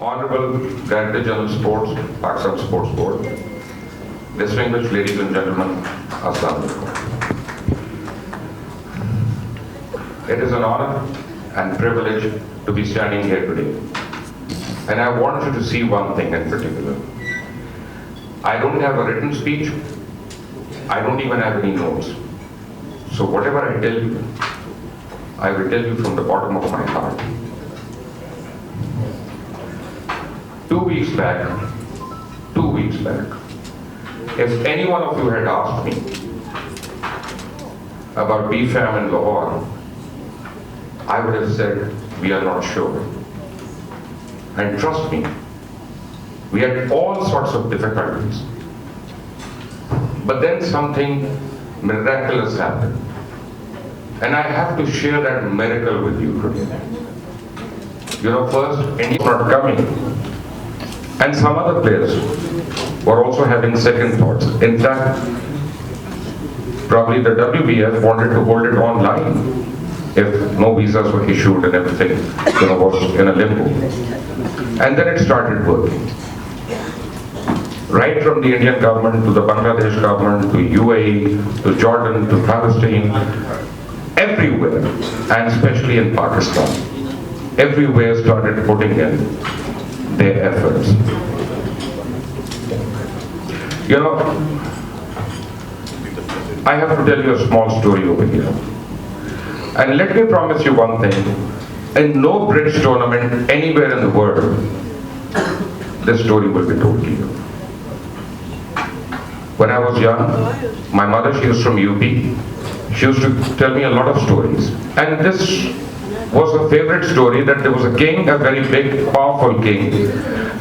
Honorable Director General Sports, Pakistan Sports Board, distinguished ladies and gentlemen, Assalamu alaikum. It is an honor and privilege to be standing here today. And I want you to see one thing in particular. I don't have a written speech. I don't even have any notes. So whatever I tell you, I will tell you from the bottom of my heart. 2 weeks back, if any one of you had asked me about BFAM in Lahore, I would have said, we are not sure. And trust me, we had all sorts of difficulties. But then something miraculous happened. And I have to share that miracle with you today. You know, first, India was not coming. And some other players were also having second thoughts. In fact, probably the WBF wanted to hold it online if no visas were issued and everything, you know, was in a limbo. And then it started working. Right from the Indian government to the Bangladesh government to UAE to Jordan to Palestine, everywhere, and especially in Pakistan, everywhere started putting in their efforts. You know, I have to tell you a small story over here. And let me promise you one thing. In no bridge tournament anywhere in the world, this story will be told to you. When I was young, my mother, she was from UP. She used to tell me a lot of stories. And this was a favorite story, that there was a king, a very big, powerful king,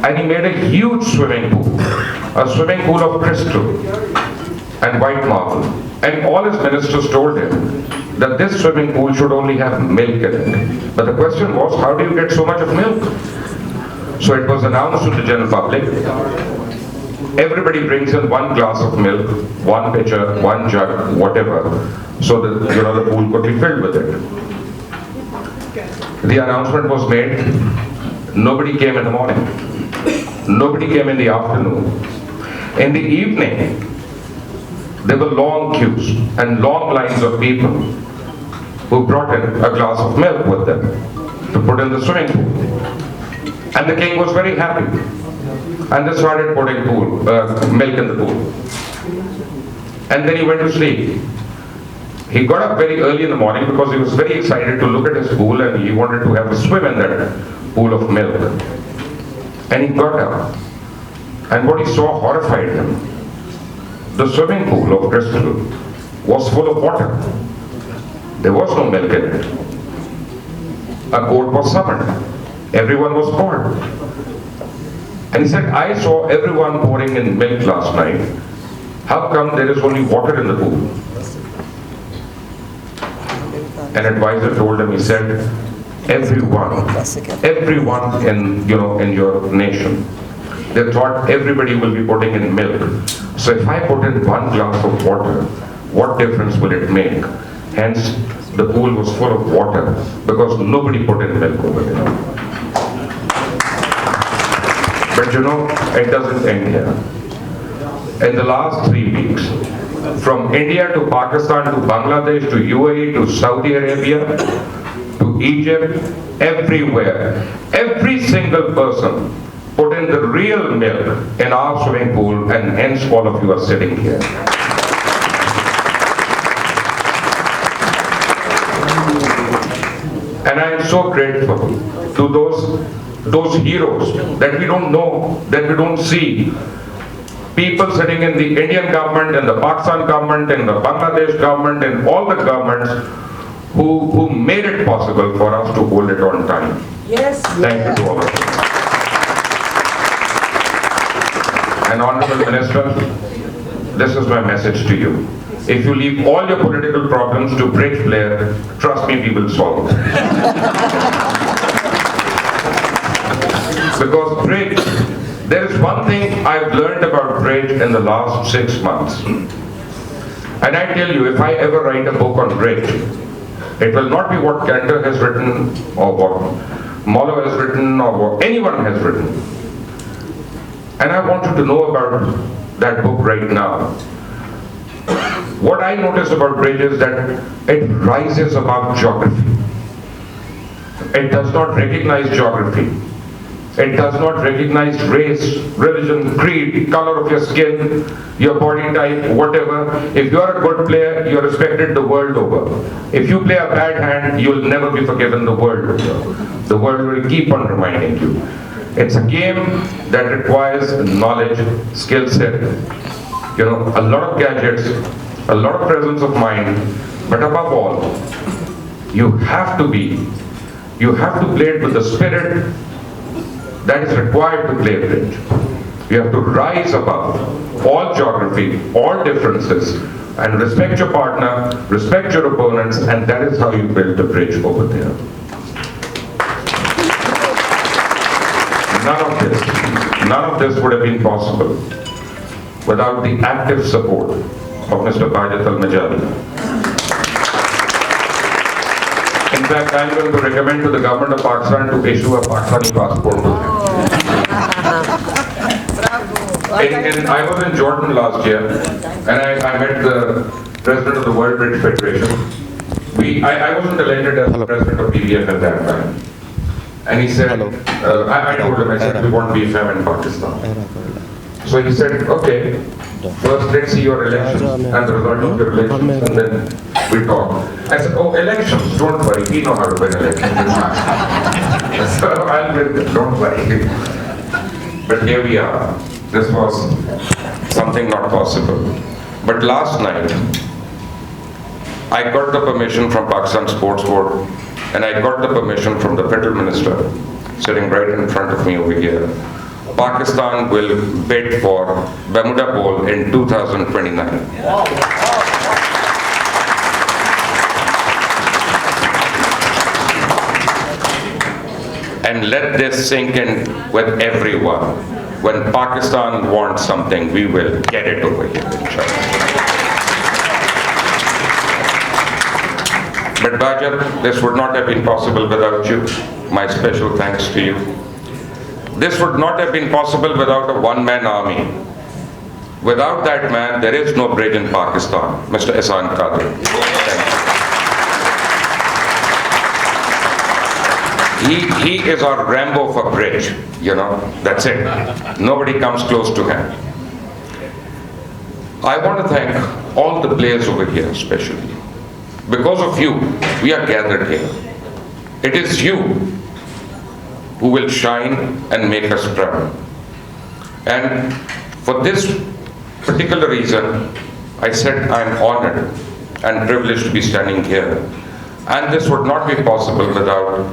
and he made a huge swimming pool, a swimming pool of crystal and white marble. And all his ministers told him that this swimming pool should only have milk in it. But the question was, how do you get so much of milk? So it was announced to the general public, everybody brings in 1 glass of milk, 1 pitcher, 1 jug, whatever, so that, you know, the pool could be filled with it. The announcement was made. Nobody came in the morning. Nobody came in the afternoon. In the evening, there were long queues and long lines of people who brought in a glass of milk with them to put in the swimming pool. And the king was very happy. And they started putting milk in the pool. And then he went to sleep. He got up very early in the morning because he was very excited to look at his pool and he wanted to have a swim in that pool of milk. And he got up. And what he saw horrified him. The swimming pool of crystal was full of water. There was no milk in it. A court was summoned. Everyone was called. And he said, I saw everyone pouring in milk last night. How come there is only water in the pool? An advisor told him, he said, everyone in your nation, they thought everybody will be putting in milk. So if I put in 1 glass of water, what difference will it make? Hence, the pool was full of water because nobody put in milk over there. But you know, it doesn't end here. In the last 3 weeks, from India to Pakistan to Bangladesh to UAE to Saudi Arabia to Egypt, everywhere, every single person put in the real milk in our swimming pool, and hence all of you are sitting here. And I am so grateful to those heroes that we don't know, that we don't see. People sitting in the Indian government, in the Pakistan government, in the Bangladesh government, in all the governments who made it possible for us to hold it on time. Yes. Thank you to all of you. And Honorable Minister, this is my message to you. If you leave all your political problems to bridge player, trust me, we will solve them. Because bridge, there is one thing I've learned about bridge in the last 6 months. And I tell you, if I ever write a book on bridge, it will not be what Cantor has written or what Molo has written or what anyone has written. And I want you to know about that book right now. What I notice about bridge is that it rises above geography. It does not recognize geography. It does not recognize race, religion, creed, color of your skin, your body type, whatever. If you are a good player, you are respected the world over. If you play a bad hand, you will never be forgiven the world over. The world will keep on reminding you. It's a game that requires knowledge, skill set, a lot of gadgets, a lot of presence of mind, but above all, you have to play it with the spirit that is required to play bridge. You have to rise above all geography, all differences, and respect your partner, respect your opponents, and that is how you build a bridge over there. None of this would have been possible without the active support of Mr. Baaghi TV. In fact, I am going to recommend to the government of Pakistan to issue a Pakistani passport to him. I was in Jordan last year, and I met the president of the World Bridge Federation. I wasn't elected as the president of BBF at that time. And he said, I told him, I said, we want BFM in Pakistan. So he said, okay, first let's see your elections and the result of your elections, and then we talk. I said, oh, elections, don't worry, we know how to win elections. So I'll win them, don't worry. But here we are. This was something not possible. But last night, I got the permission from Pakistan Sports Board, and I got the permission from the Federal Minister, sitting right in front of me over here. Pakistan will bid for Bermuda Bowl in 2029. And let this sink in with everyone. When Pakistan wants something, we will get it over here, inshallah. But Bajat, this would not have been possible without you. My special thanks to you. This would not have been possible without a one-man army. Without that man, there is no bridge in Pakistan. Mr. Ehsan Qadir. He is our Rambo for bridge, that's it. Nobody comes close to him. I want to thank all the players over here especially. Because of you, we are gathered here. It is you who will shine and make us proud. And for this particular reason, I said I'm honored and privileged to be standing here. And this would not be possible without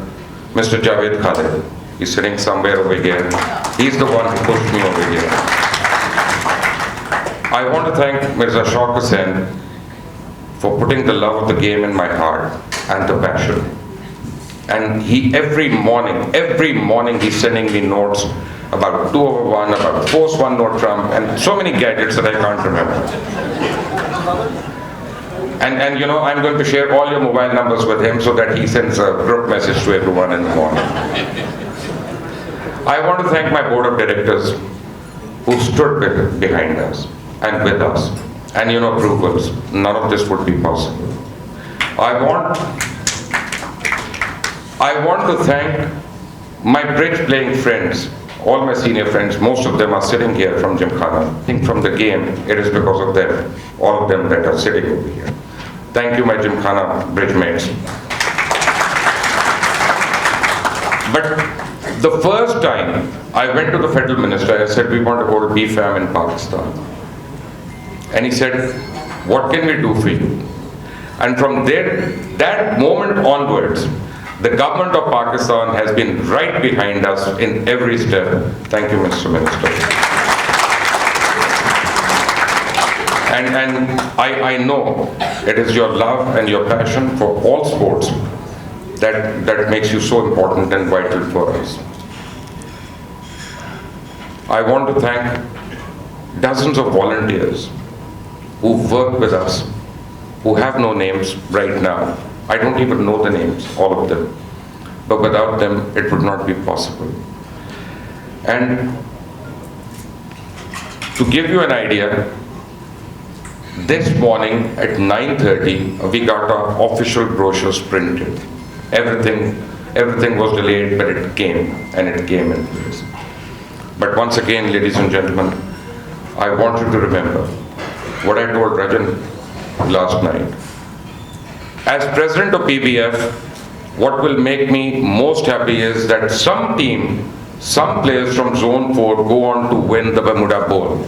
Mr. Javed Khalid. He's sitting somewhere over here. He's the one who pushed me over here. I want to thank Mirza Shauq Hussain for putting the love of the game in my heart and the passion. And every morning he's sending me notes about 2/1, about force 1 no trump, and so many gadgets that I can't remember. And I'm going to share all your mobile numbers with him so that he sends a group message to everyone in the morning. I want to thank my board of directors who stood behind us and with us. And approvals. None of this would be possible. I want to thank my bridge playing friends, all my senior friends. Most of them are sitting here from Gymkhana. I think from the game, it is because of them, all of them that are sitting over here. Thank you, my Gymkhana bridge mates. But the first time I went to the federal minister, I said, we want to hold BFAM in Pakistan. And he said, what can we do for you? And from that moment onwards, the government of Pakistan has been right behind us in every step. Thank you, Mr. Minister. And I know it is your love and your passion for all sports that makes you so important and vital for us. I want to thank dozens of volunteers who work with us, who have no names right now. I don't even know the names, all of them. but without them it would not be possible. And to give you an idea, this morning at 9:30 we got our official brochures printed. Everything was delayed, but it came, and it came in place. But once again, ladies and gentlemen, I want you to remember what I told Rajan last night. As president of PBF, what will make me most happy is that some players from Zone 4 go on to win the Bermuda Bowl.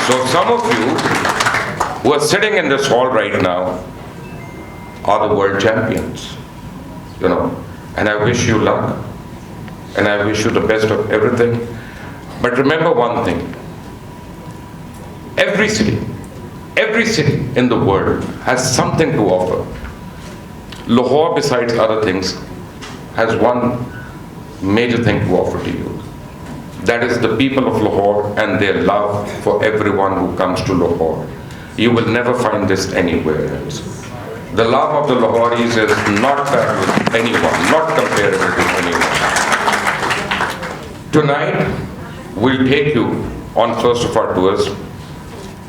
So some of you who are sitting in this hall right now are the world champions, and I wish you luck, and I wish you the best of everything. But remember one thing, every city in the world has something to offer. Lahore, besides other things, has one major thing to offer to you. That is the people of Lahore and their love for everyone who comes to Lahore. You will never find this anywhere else. The love of the Lahoris is not that with anyone, not comparable to anyone. Tonight, we'll take you on first of our tours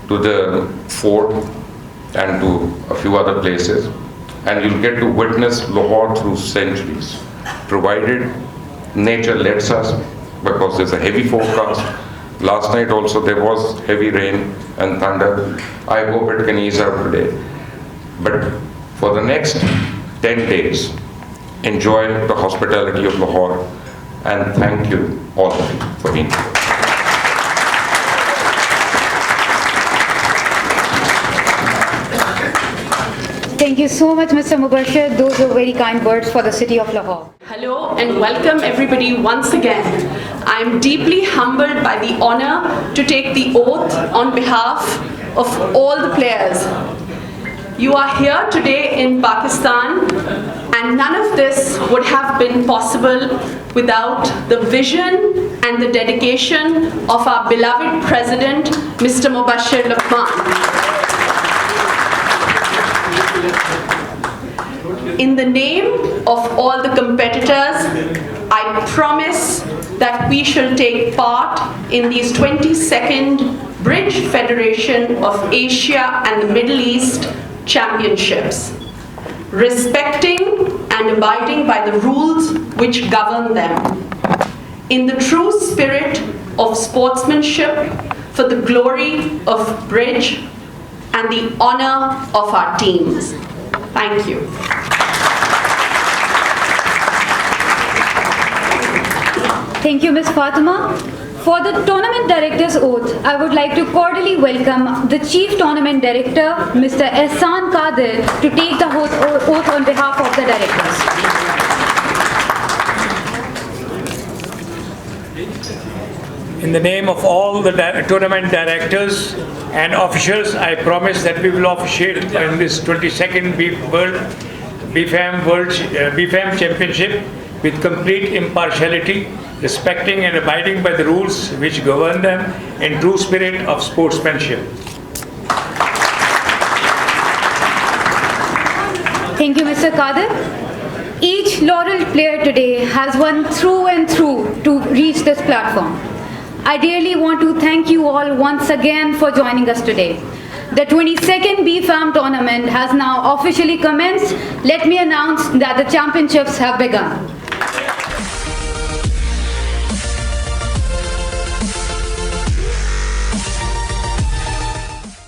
to the fort and to a few other places, and you'll get to witness Lahore through centuries, provided nature lets us, because there's a heavy forecast. Last night also there was heavy rain and thunder. I hope it can ease out today. But for the next 10 days, enjoy the hospitality of Lahore, and thank you all for being here. Thank you so much, Mr. Mubashir. Those were very kind words for the city of Lahore. Hello and welcome everybody once again. I am deeply humbled by the honor to take the oath on behalf of all the players. You are here today in Pakistan, and none of this would have been possible without the vision and the dedication of our beloved President, Mr. Mubashir Luqman. In the name of all the competitors, I promise that we shall take part in these 22nd Bridge Federation of Asia and the Middle East Championships, respecting and abiding by the rules which govern them, in the true spirit of sportsmanship for the glory of Bridge and the honor of our teams. Thank you. Thank you, Ms. Fatima. For the Tournament Director's Oath, I would like to cordially welcome the Chief Tournament Director, Mr. Ehsan Qadir, to take the oath on behalf of the directors. In the name of all the tournament directors and officials, I promise that we will officiate in this 22nd BFAM Championship with complete impartiality, respecting and abiding by the rules which govern them in true spirit of sportsmanship. Thank you, Mr. Qadir. Each laurel player today has won through and through to reach this platform. I dearly want to thank you all once again for joining us today. The 22nd BFAM tournament has now officially commenced. Let me announce that the championships have begun.